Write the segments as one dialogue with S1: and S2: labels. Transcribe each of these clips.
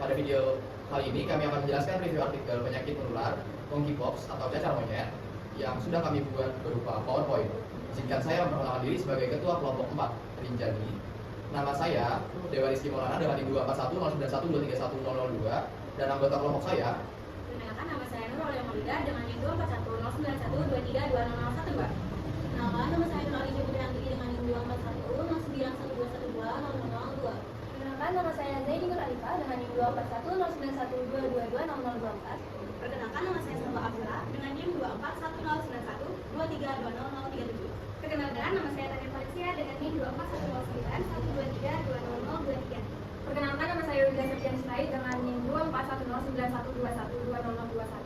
S1: Pada video kali ini kami akan menjelaskan review artikel penyakit menular monkeypox atau cacar monyet yang sudah kami buat berupa PowerPoint. Izinkan saya memperkenalkan diri sebagai Ketua Kelompok 4 Rinjani. Nama saya Dewa Rizky Maulana dengan NIM 241091002 dan anggota kelompok saya.
S2: Perkenalkan, nama saya Nurul Yamulida dengan NIM 2410910232001, Mbak.
S3: Perkenalkan, nama saya Nur Alija Putrianti dengan NIM 24109121002.
S2: Perkenalkan, nama saya Zaidi Nur Alifa dengan NIM 2410912220024.
S3: Perkenalkan, nama saya Salwa Abdullah dengan NIM 2410913200037.
S2: Perkenalkan, nama saya Tania Valencia dengan NIM 2410912320023. Perkenalkan, nama saya Yudha Septian Sirait dengan NIM 2410912122021.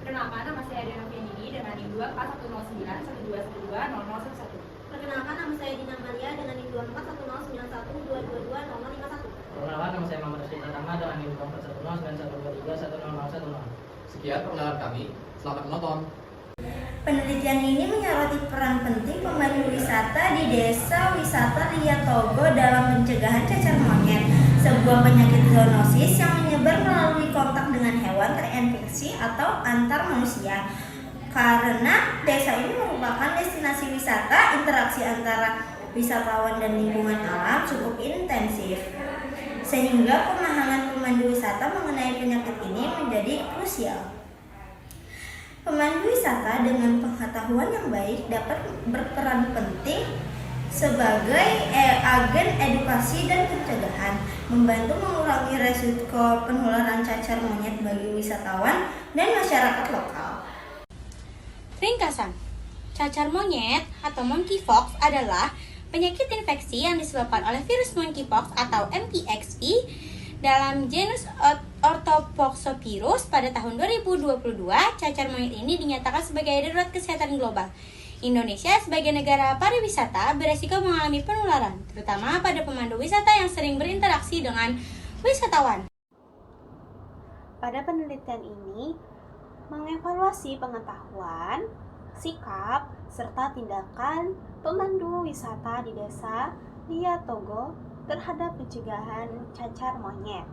S2: Perkenalkan, nama saya Diana Fianini dengan NIM 2410912120011.
S3: Perkenalkan, nama saya Dina Maria dengan NIM 2410912220051.
S4: Perkenalkan, nama saya Muhammad Rashid Pratama dengan NIM 241091210001001.
S1: Sekian perkenalan kami. Selamat menonton.
S5: Penelitian ini menyoroti peran penting pemandu wisata di Desa Wisata Ria Togo dalam pencegahan cacar monyet, sebuah penyakit zoonosis yang menyebar melalui kontak dengan hewan terinfeksi atau antar manusia. Karena desa ini merupakan destinasi wisata, interaksi antara wisatawan dan lingkungan alam cukup intensif, sehingga pemahaman pemandu wisata mengenai penyakit ini menjadi krusial. Pemandu wisata dengan pengetahuan yang baik dapat berperan penting sebagai agen edukasi dan pencegahan, membantu mengurangi resiko penularan cacar monyet bagi wisatawan dan masyarakat lokal.
S6: Ringkasan, cacar monyet atau monkeypox adalah penyakit infeksi yang disebabkan oleh virus monkeypox atau MPXV dalam genus Orthopoxvirus. Pada tahun 2022, cacar monyet ini dinyatakan sebagai darurat kesehatan global. Indonesia sebagai negara pariwisata beresiko mengalami penularan, terutama pada pemandu wisata yang sering berinteraksi dengan wisatawan.
S7: Pada penelitian ini, mengevaluasi pengetahuan, sikap, serta tindakan pemandu wisata di Desa Ria Togo terhadap pencegahan cacar monyet.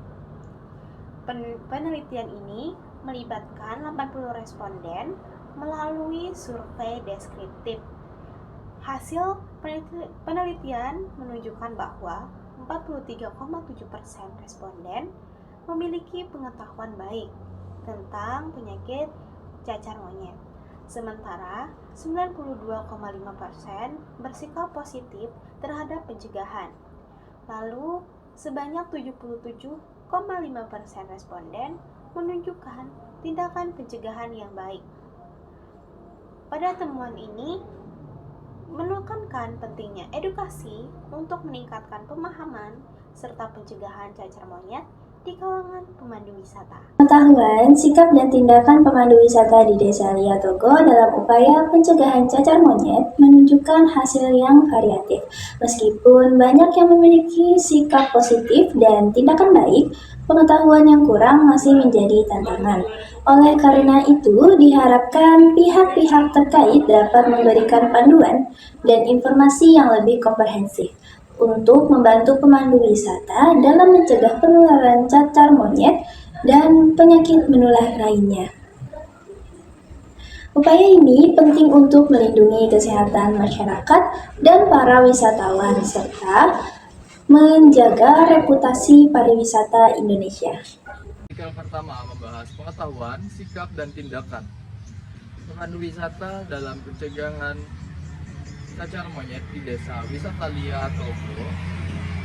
S7: Penelitian ini melibatkan 80 responden melalui survei deskriptif. Hasil penelitian menunjukkan bahwa 43,7% responden memiliki pengetahuan baik tentang penyakit cacar monyet, sementara 92,5% bersikap positif terhadap pencegahan. Lalu, sebanyak 77,5% responden menunjukkan tindakan pencegahan yang baik. Pada temuan ini, menekankan pentingnya edukasi untuk meningkatkan pemahaman serta pencegahan cacar monyet di kalangan pemandu wisata.
S8: Pengetahuan, sikap dan tindakan pemandu wisata di Desa Ria Togo dalam upaya pencegahan cacar monyet menunjukkan hasil yang variatif. Meskipun banyak yang memiliki sikap positif dan tindakan baik, pengetahuan yang kurang masih menjadi tantangan. Oleh karena itu, diharapkan pihak-pihak terkait dapat memberikan panduan dan informasi yang lebih komprehensif untuk membantu pemandu wisata dalam mencegah penularan cacar monyet dan penyakit menular lainnya. Upaya ini penting untuk melindungi kesehatan masyarakat dan para wisatawan serta menjaga reputasi pariwisata Indonesia.
S1: Artikel pertama membahas pengetahuan, sikap, dan tindakan pemandu wisata dalam pencegahan cacar monyet di Desa Wisata Ria Togo.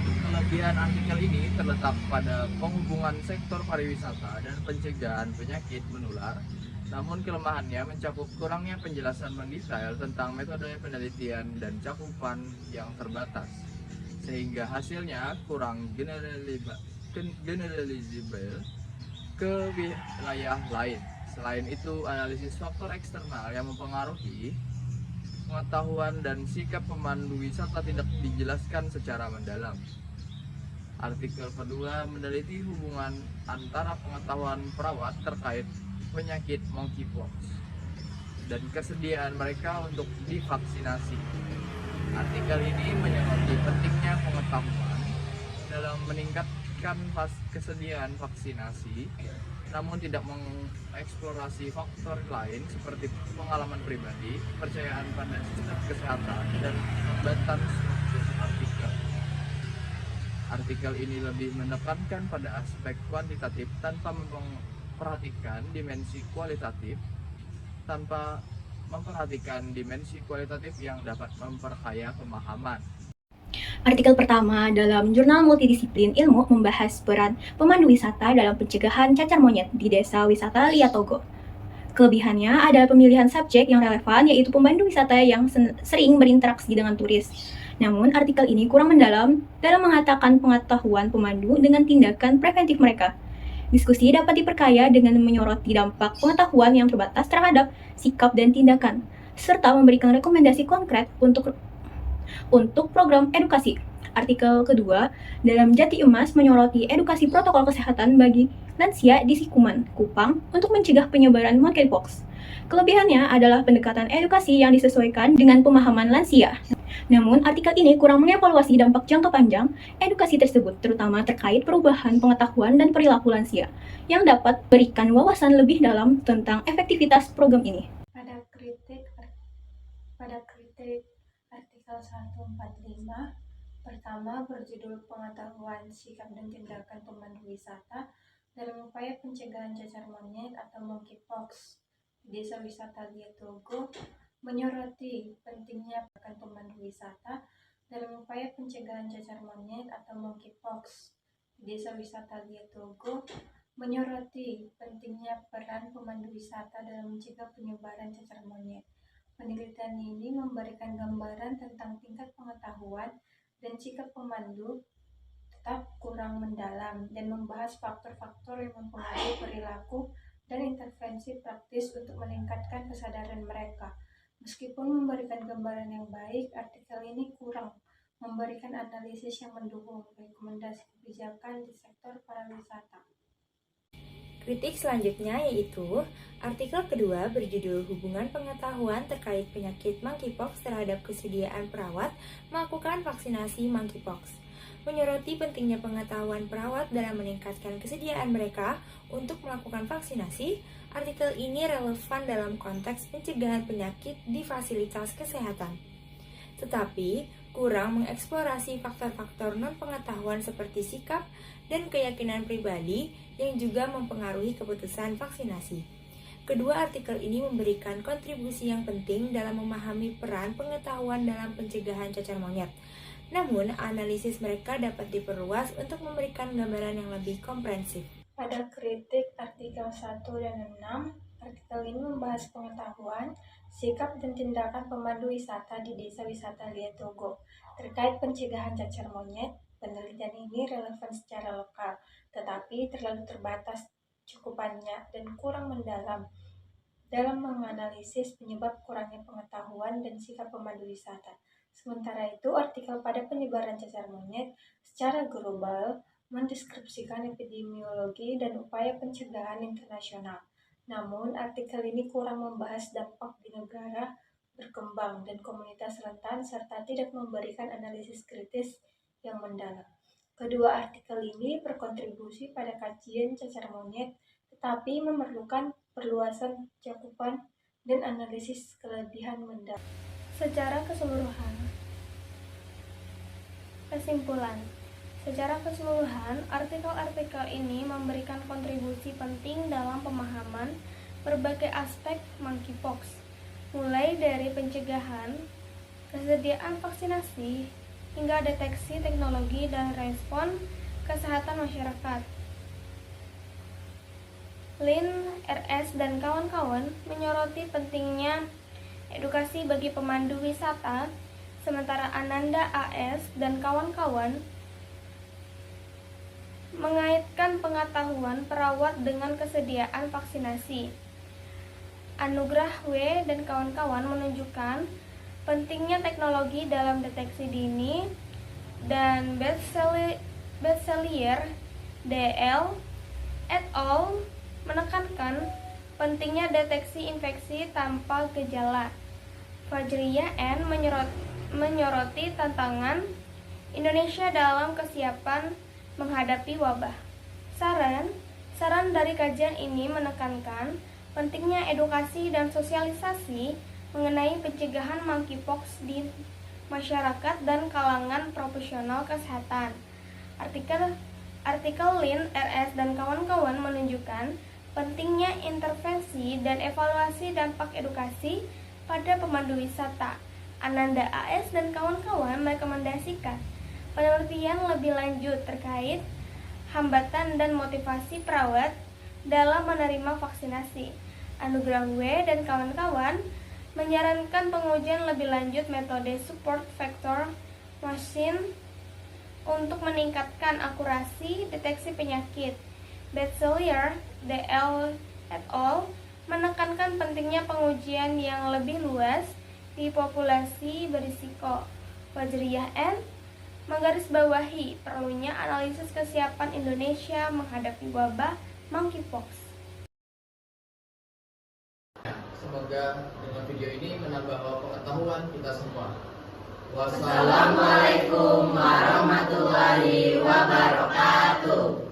S1: Kelebihan artikel ini terletak pada penghubungan sektor pariwisata dan pencegahan penyakit menular. Namun kelemahannya mencakup kurangnya penjelasan mendetail tentang metode penelitian dan cakupan yang terbatas, sehingga hasilnya kurang generalisable ke wilayah lain. Selain itu, analisis faktor eksternal yang mempengaruhi pengetahuan dan sikap pemandu wisata tidak dijelaskan secara mendalam. Artikel kedua meneliti hubungan antara pengetahuan perawat terkait penyakit monkeypox dan kesediaan mereka untuk divaksinasi. Artikel ini menyoroti pentingnya pengetahuan dalam memperhatikan kesediaan vaksinasi, namun tidak mengeksplorasi faktor lain seperti pengalaman pribadi, kepercayaan pada sistem kesehatan, dan hambatan struktur artikel. Artikel ini lebih menekankan pada aspek kuantitatif tanpa memperhatikan dimensi kualitatif yang dapat memperkaya pemahaman.
S9: Artikel pertama dalam jurnal multidisiplin ilmu membahas peran pemandu wisata dalam pencegahan cacar monyet di Desa Wisata Lia Togo. Kelebihannya ada pemilihan subjek yang relevan, yaitu pemandu wisata yang sering berinteraksi dengan turis. Namun, artikel ini kurang mendalam dalam mengatakan pengetahuan pemandu dengan tindakan preventif mereka. Diskusi dapat diperkaya dengan menyoroti dampak pengetahuan yang terbatas terhadap sikap dan tindakan, serta memberikan rekomendasi konkret untuk program edukasi. Artikel kedua dalam Jati Emas menyoroti edukasi protokol kesehatan bagi lansia di Sikuman, Kupang untuk mencegah penyebaran monkeypox. Kelebihannya adalah pendekatan edukasi yang disesuaikan dengan pemahaman lansia. Namun, artikel ini kurang mengevaluasi dampak jangka panjang edukasi tersebut, terutama terkait perubahan pengetahuan dan perilaku lansia, yang dapat berikan wawasan lebih dalam tentang efektivitas program ini.
S10: Pada kritik artikel 145, pertama berjudul Pengetahuan, Sikap, dan Tindakan Pemandu Wisata dalam Upaya Pencegahan Cacar Monyet atau Monkeypox di Desa Wisata Lia Togo, menyoroti pentingnya peran pemandu wisata dalam upaya pencegahan cacar monyet atau monkeypox di Desa Wisata Lia Togo, menyoroti pentingnya peran pemandu wisata dalam mencegah penyebaran cacar monyet. Penelitian ini memberikan gambaran tentang tingkat pengetahuan dan sikap pemandu tetap kurang mendalam dan membahas faktor-faktor yang mempengaruhi perilaku dan intervensi praktis untuk meningkatkan kesadaran mereka. Meskipun memberikan gambaran yang baik, artikel ini kurang memberikan analisis yang mendukung rekomendasi kebijakan di sektor pariwisata.
S5: Kritik selanjutnya yaitu artikel kedua berjudul Hubungan Pengetahuan Terkait Penyakit Monkeypox Terhadap Kesediaan Perawat Melakukan Vaksinasi Monkeypox, menyoroti pentingnya pengetahuan perawat dalam meningkatkan kesediaan mereka untuk melakukan vaksinasi. Artikel ini relevan dalam konteks pencegahan penyakit di fasilitas kesehatan, tetapi kurang mengeksplorasi faktor-faktor non-pengetahuan seperti sikap dan keyakinan pribadi yang juga mempengaruhi keputusan vaksinasi. Kedua artikel ini memberikan kontribusi yang penting dalam memahami peran pengetahuan dalam pencegahan cacar monyet. Namun, analisis mereka dapat diperluas untuk memberikan gambaran yang lebih komprehensif.
S10: Pada kritik artikel 1 dan 6, artikel ini membahas pengetahuan, sikap, dan tindakan pemandu wisata di Desa Wisata Lia Togo terkait pencegahan cacar monyet. Penelitian ini relevan secara lokal, tetapi terlalu terbatas cakupannya dan kurang mendalam dalam menganalisis penyebab kurangnya pengetahuan dan sikap pemandu wisata. Sementara itu, artikel pada penyebaran cacar monyet secara global mendeskripsikan epidemiologi dan upaya pencegahan internasional. Namun, artikel ini kurang membahas dampak di negara berkembang dan komunitas rentan serta tidak memberikan analisis kritis yang mendalam. Kedua artikel ini berkontribusi pada kajian cacar monyet, tetapi memerlukan perluasan cakupan dan analisis kelebihan mendalam.
S2: Secara keseluruhan, kesimpulan. Secara keseluruhan, artikel-artikel ini memberikan kontribusi penting dalam pemahaman berbagai aspek monkeypox, mulai dari pencegahan, kesediaan vaksinasi, hingga deteksi teknologi dan respon kesehatan masyarakat. Lin, RS, dan kawan-kawan menyoroti pentingnya edukasi bagi pemandu wisata, sementara Ananda AS dan kawan-kawan mengaitkan pengetahuan perawat dengan kesediaan vaksinasi. Anugrah W dan kawan-kawan menunjukkan pentingnya teknologi dalam deteksi dini, dan Betzelier DL et al. Menekankan pentingnya deteksi infeksi tanpa gejala. Fajriya N menyoroti tantangan Indonesia dalam kesiapan menghadapi wabah. Saran dari kajian ini menekankan pentingnya edukasi dan sosialisasi mengenai pencegahan monkeypox di masyarakat dan kalangan profesional kesehatan. Artikel Lin, RS, dan kawan-kawan menunjukkan pentingnya intervensi dan evaluasi dampak edukasi pada pemandu wisata. Ananda AS dan kawan-kawan merekomendasikan penelitian lebih lanjut terkait hambatan dan motivasi perawat dalam menerima vaksinasi. Anugrah W dan kawan-kawan menyarankan pengujian lebih lanjut metode support vector machine untuk meningkatkan akurasi deteksi penyakit. Betzelier, DL et al. Menekankan pentingnya pengujian yang lebih luas di populasi berisiko. Fajriyah N menggarisbawahi perlunya analisis kesiapan Indonesia menghadapi wabah monkeypox.
S1: Semoga dengan video ini menambah pengetahuan kita semua.
S5: Wassalamualaikum warahmatullahi wabarakatuh.